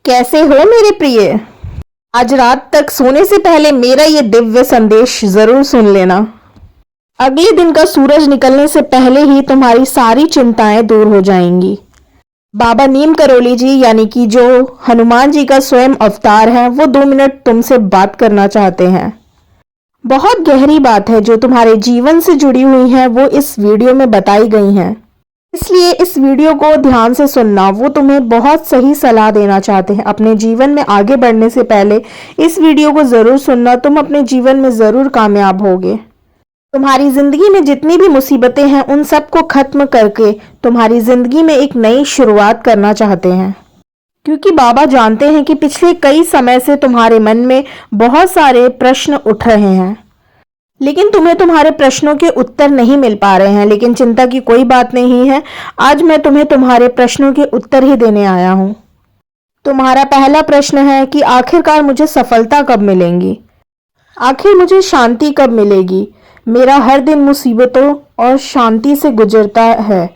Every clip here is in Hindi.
कैसे हो मेरे प्रिय। आज रात तक सोने से पहले मेरा ये दिव्य संदेश जरूर सुन लेना। अगले दिन का सूरज निकलने से पहले ही तुम्हारी सारी चिंताएं दूर हो जाएंगी। बाबा नीम करोली जी यानी कि जो हनुमान जी का स्वयं अवतार है, वो 2 मिनट तुमसे बात करना चाहते हैं। बहुत गहरी बात है जो तुम्हारे जीवन से जुड़ी हुई है, वो इस वीडियो में बताई गई हैं। इसलिए इस वीडियो को ध्यान से सुनना। वो तुम्हें बहुत सही सलाह देना चाहते हैं। अपने जीवन में आगे बढ़ने से पहले इस वीडियो को जरूर सुनना। तुम अपने जीवन में जरूर कामयाब होगे। तुम्हारी जिंदगी में जितनी भी मुसीबतें हैं, उन सब को खत्म करके तुम्हारी जिंदगी में एक नई शुरुआत करना चाहते हैं। क्योंकि बाबा जानते हैं कि पिछले कई समय से तुम्हारे मन में बहुत सारे प्रश्न उठ रहे हैं, लेकिन तुम्हें तुम्हारे प्रश्नों के उत्तर नहीं मिल पा रहे हैं। लेकिन चिंता की कोई बात नहीं है। आज मैं तुम्हें तुम्हारे प्रश्नों के उत्तर ही देने आया हूं। तुम्हारा पहला प्रश्न है कि आखिरकार मुझे सफलता कब मिलेगी, आखिर मुझे शांति कब मिलेगी। मेरा हर दिन मुसीबतों और शांति से गुजरता है।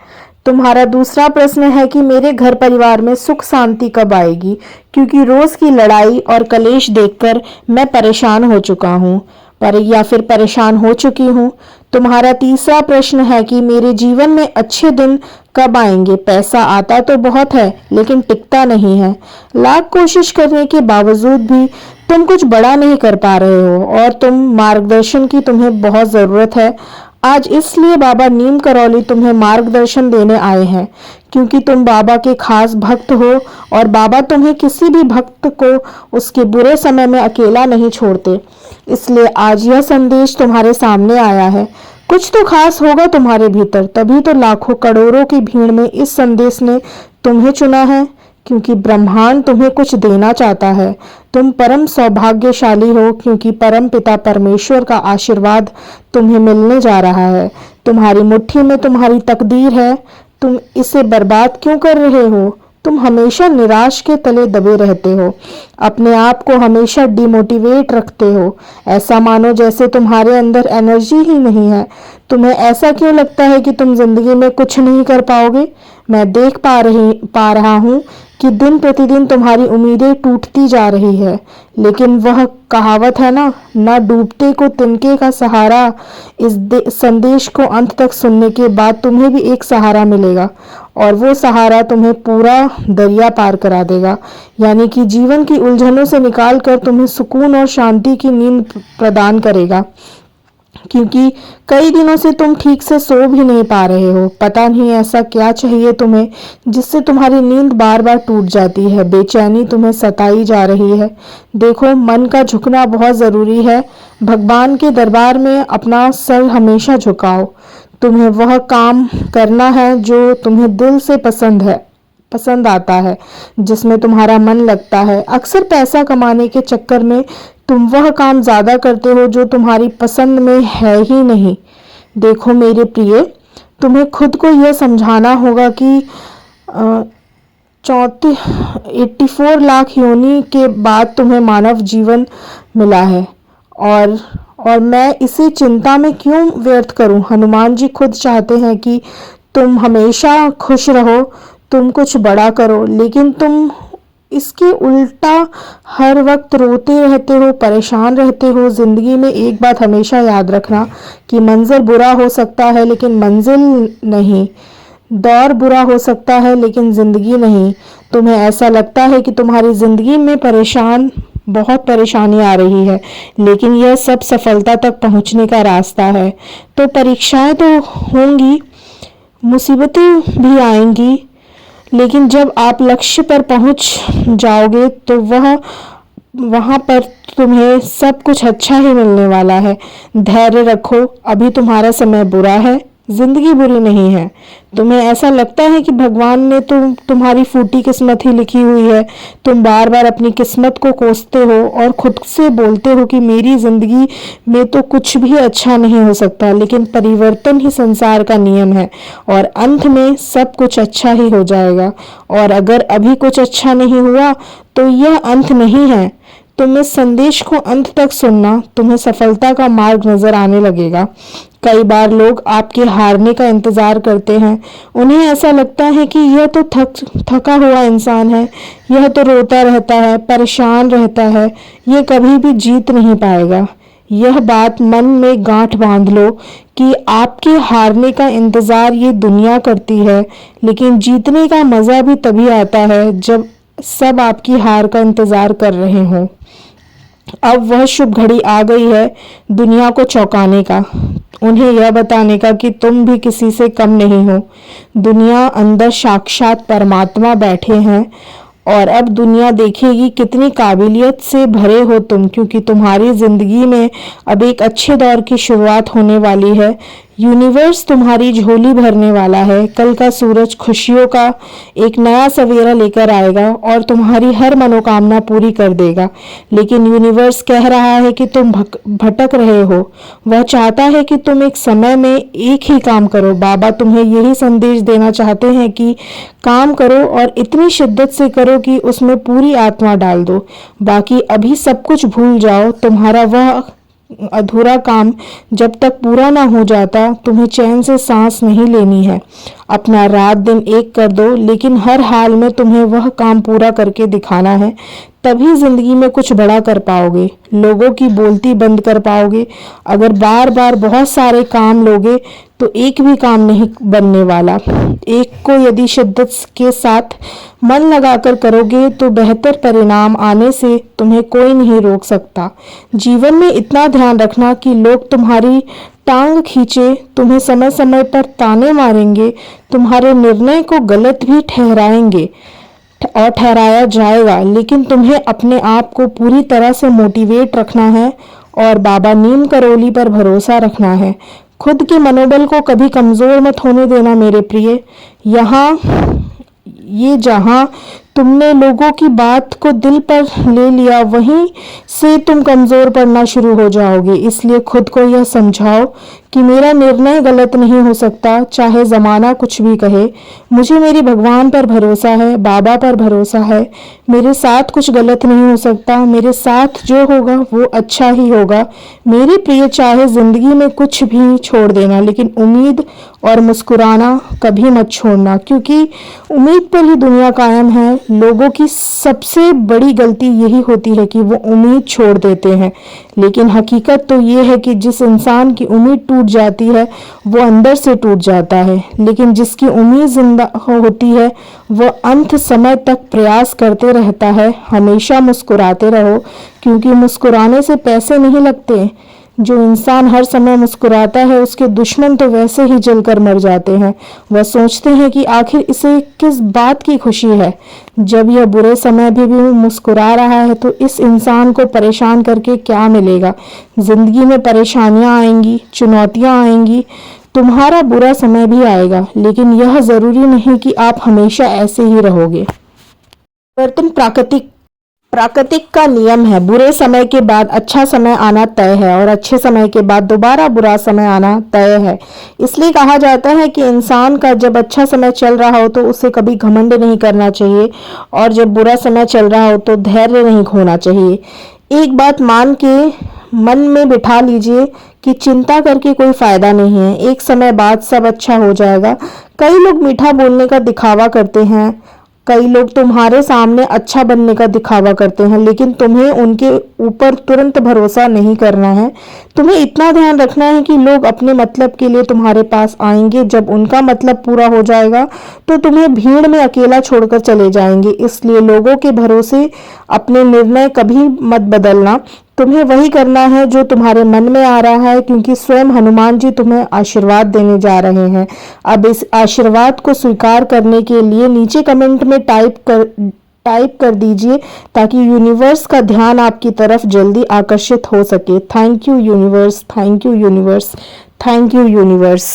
तुम्हारा दूसरा प्रश्न है कि मेरे घर परिवार में सुख शांति कब आएगी, क्योंकि रोज की लड़ाई और कलेश देखकर मैं परेशान हो चुका हूँ या फिर परेशान हो चुकी हूँ। तुम्हारा तीसरा प्रश्न है कि मेरे जीवन में अच्छे दिन कब आएंगे। पैसा आता तो बहुत है, लेकिन टिकता नहीं है। लाख कोशिश करने के बावजूद भी तुम कुछ बड़ा नहीं कर पा रहे हो और तुम मार्गदर्शन की तुम्हें बहुत ज़रूरत है। आज इसलिए बाबा नीम करौली तुम्हें मार्गदर्शन देने आए हैं, क्योंकि तुम बाबा के खास भक्त हो और बाबा तुम्हें किसी भी भक्त को उसके बुरे समय में अकेला नहीं छोड़ते। इसलिए आज यह संदेश तुम्हारे सामने आया है। कुछ तो खास होगा तुम्हारे भीतर, तभी तो लाखों करोड़ों की भीड़ में इस संदेश ने तुम्हें चुना है, क्योंकि ब्रह्मांड तुम्हें कुछ देना चाहता है। तुम परम सौभाग्यशाली हो, क्योंकि परम पिता परमेश्वर का आशीर्वाद तुम्हें मिलने जा रहा है। तुम्हारी मुट्ठी में तुम्हारी तकदीर है। तुम इसे बर्बाद क्यों कर रहे हो? तुम हमेशा निराश के तले दबे रहते हो, अपने आप को हमेशा डिमोटिवेट रखते हो। ऐसा मानो जैसे तुम्हारे अंदर एनर्जी ही नहीं है। तुम्हें ऐसा क्यों लगता है कि तुम जिंदगी में कुछ नहीं कर पाओगे? मैं देख पा रहा हूँ कि दिन प्रतिदिन तुम्हारी उम्मीदें टूटती जा रही है, लेकिन वह कहावत है ना डूबते को तिनके का सहारा। इस संदेश को अंत तक सुनने के बाद तुम्हें भी एक सहारा मिलेगा, और वो सहारा तुम्हें पूरा दरिया पार करा देगा, यानी कि जीवन की उलझनों से निकाल कर तुम्हें सुकून और शांति की नींद प्रदान करेगा। क्योंकि कई दिनों से तुम ठीक से सो भी नहीं पा रहे हो। पता नहीं ऐसा क्या चाहिए तुम्हें जिससे तुम्हारी नींद बार बार टूट जाती है। बेचैनी तुम्हें सताई जा रही है। देखो, मन का झुकना बहुत जरूरी है। भगवान के दरबार में अपना सर हमेशा झुकाओ। तुम्हें वह काम करना है जो तुम्हें दिल से पसंद आता है, जिसमें तुम्हारा मन लगता है। अक्सर पैसा कमाने के चक्कर में तुम वह काम ज्यादा करते हो जो तुम्हारी पसंद में है ही नहीं। देखो मेरे प्रिय, तुम्हें खुद को यह समझाना होगा कि 84 लाख योनि के बाद तुम्हें मानव जीवन मिला है, और मैं इसे चिंता में क्यों व्यर्थ करूं। हनुमान जी खुद चाहते हैं कि तुम हमेशा खुश रहो, तुम कुछ बड़ा करो, लेकिन तुम इसके उल्टा हर वक्त रोते रहते हो, परेशान रहते हो। जिंदगी में एक बात हमेशा याद रखना कि मंजर बुरा हो सकता है, लेकिन मंजिल नहीं। दौर बुरा हो सकता है, लेकिन जिंदगी नहीं। तुम्हें ऐसा लगता है कि तुम्हारी जिंदगी में बहुत परेशानी आ रही है, लेकिन यह सब सफलता तक पहुंचने का रास्ता है। तो परीक्षाएं तो होंगी, मुसीबतें भी आएंगी, लेकिन जब आप लक्ष्य पर पहुंच जाओगे तो वहां पर तुम्हें सब कुछ अच्छा ही मिलने वाला है। धैर्य रखो, अभी तुम्हारा समय बुरा है, जिंदगी बुरी नहीं है। तुम्हें ऐसा लगता है कि भगवान ने तुम्हारी फूटी किस्मत ही लिखी हुई है। तुम बार बार अपनी किस्मत को कोसते हो और खुद से बोलते हो कि मेरी जिंदगी में तो कुछ भी अच्छा नहीं हो सकता, लेकिन परिवर्तन ही संसार का नियम है और अंत में सब कुछ अच्छा ही हो जाएगा। और अगर अभी कुछ अच्छा नहीं हुआ तो यह अंत नहीं है। तुम इस संदेश को अंत तक सुनना, तुम्हें सफलता का मार्ग नजर आने लगेगा। कई बार लोग आपके हारने का इंतजार करते हैं। उन्हें ऐसा लगता है कि यह तो थका हुआ इंसान है, यह तो रोता रहता है, परेशान रहता है, यह कभी भी जीत नहीं पाएगा। यह बात मन में गांठ बांध लो कि आपके हारने का इंतजार ये दुनिया करती है, लेकिन जीतने का मजा भी तभी आता है जब सब आपकी हार का इंतजार कर रहे हों। अब वह शुभ घड़ी आ गई है दुनिया को चौंकाने का, उन्हें यह बताने का कि तुम भी किसी से कम नहीं हो। दुनिया अंदर साक्षात परमात्मा बैठे हैं और अब दुनिया देखेगी कितनी काबिलियत से भरे हो तुम, क्योंकि तुम्हारी जिंदगी में अब एक अच्छे दौर की शुरुआत होने वाली है। यूनिवर्स तुम्हारी झोली भरने वाला है। कल का सूरज खुशियों का एक नया सवेरा लेकर आएगा और तुम्हारी हर मनोकामना पूरी कर देगा। लेकिन यूनिवर्स कह रहा है कि तुम भटक रहे हो। वह चाहता है कि तुम एक समय में एक ही काम करो। बाबा तुम्हें यही संदेश देना चाहते हैं कि काम करो और इतनी शिद्दत से करो कि उसमें पूरी आत्मा डाल दो। बाकी अभी सब कुछ भूल जाओ। तुम्हारा वह अधूरा काम जब तक पूरा ना हो जाता, तुम्हें चैन से सांस नहीं लेनी है। अपना रात दिन एक कर दो, लेकिन हर हाल में तुम्हें वह काम पूरा करके दिखाना है। तभी जिंदगी में कुछ बड़ा कर पाओगे, लोगों की बोलती बंद कर पाओगे। अगर बार बार बहुत सारे काम लोगे तो एक भी काम नहीं बनने वाला। एक को यदि शिद्दत के साथ मन लगाकर करोगे तो बेहतर परिणाम आने से तुम्हें कोई नहीं रोक सकता। जीवन में इतना ध्यान रखना कि लोग तुम्हारी टांग खींचे, तुम्हें समय समय पर ताने मारेंगे, तुम्हारे निर्णय को गलत भी ठहराएंगे और ठहराया जाएगा, लेकिन तुम्हें अपने आप को पूरी तरह से मोटिवेट रखना है और बाबा नीम करोली पर भरोसा रखना है। खुद के मनोबल को कभी कमजोर मत होने देना मेरे प्रिय। जहां तुमने लोगों की बात को दिल पर ले लिया, वहीं से तुम कमजोर पड़ना शुरू हो जाओगे। इसलिए खुद को यह समझाओ कि मेरा निर्णय गलत नहीं हो सकता, चाहे जमाना कुछ भी कहे। मुझे मेरे भगवान पर भरोसा है, बाबा पर भरोसा है। मेरे साथ कुछ गलत नहीं हो सकता, मेरे साथ जो होगा वो अच्छा ही होगा। मेरे प्रिय, चाहे जिंदगी में कुछ भी छोड़ देना, लेकिन उम्मीद और मुस्कुराना कभी मत छोड़ना, क्योंकि उम्मीद पर ही दुनिया कायम है। लोगों की सबसे बड़ी गलती यही होती है कि वो उम्मीद छोड़ देते हैं, लेकिन हकीकत तो ये है कि जिस इंसान की उम्मीद टूट जाती है वो अंदर से टूट जाता है, लेकिन जिसकी उम्मीद जिंदा होती है वो अंत समय तक प्रयास करते रहता है। हमेशा मुस्कुराते रहो, क्योंकि मुस्कुराने से पैसे नहीं लगते। जो इंसान हर समय मुस्कुराता है उसके दुश्मन तो वैसे ही जलकर मर जाते हैं। वह सोचते हैं कि आखिर इसे किस बात की खुशी है। जब यह बुरे समय भी मुस्कुरा रहा है तो इस इंसान को परेशान करके क्या मिलेगा। जिंदगी में परेशानियां आएंगी, चुनौतियां आएंगी, तुम्हारा बुरा समय भी आएगा, लेकिन यह जरूरी नहीं कि आप हमेशा ऐसे ही रहोगे। परिवर्तन प्राकृतिक का नियम है। बुरे समय के बाद अच्छा समय आना तय है और अच्छे समय के बाद दोबारा बुरा समय आना तय है। इसलिए कहा जाता है कि इंसान का जब अच्छा समय चल रहा हो तो उसे कभी घमंड नहीं करना चाहिए, और जब बुरा समय चल रहा हो तो धैर्य नहीं खोना चाहिए। एक बात मान के मन में बिठा लीजिए कि चिंता करके कोई फायदा नहीं है। एक समय बाद सब अच्छा हो जाएगा। कई लोग मीठा बोलने का दिखावा करते हैं, कई लोग तुम्हारे सामने अच्छा बनने का दिखावा करते हैं, लेकिन तुम्हें उनके ऊपर तुरंत भरोसा नहीं करना है। तुम्हें इतना ध्यान रखना है कि लोग अपने मतलब के लिए तुम्हारे पास आएंगे, जब उनका मतलब पूरा हो जाएगा तो तुम्हें भीड़ में अकेला छोड़कर चले जाएंगे। इसलिए लोगों के भरोसे अपने निर्णय कभी मत बदलना। तुम्हें वही करना है जो तुम्हारे मन में आ रहा है, क्योंकि स्वयं हनुमान जी तुम्हें आशीर्वाद देने जा रहे हैं। अब इस आशीर्वाद को स्वीकार करने के लिए नीचे कमेंट में टाइप कर दीजिए, ताकि यूनिवर्स का ध्यान आपकी तरफ जल्दी आकर्षित हो सके। Thank you universe, thank you universe, thank you universe.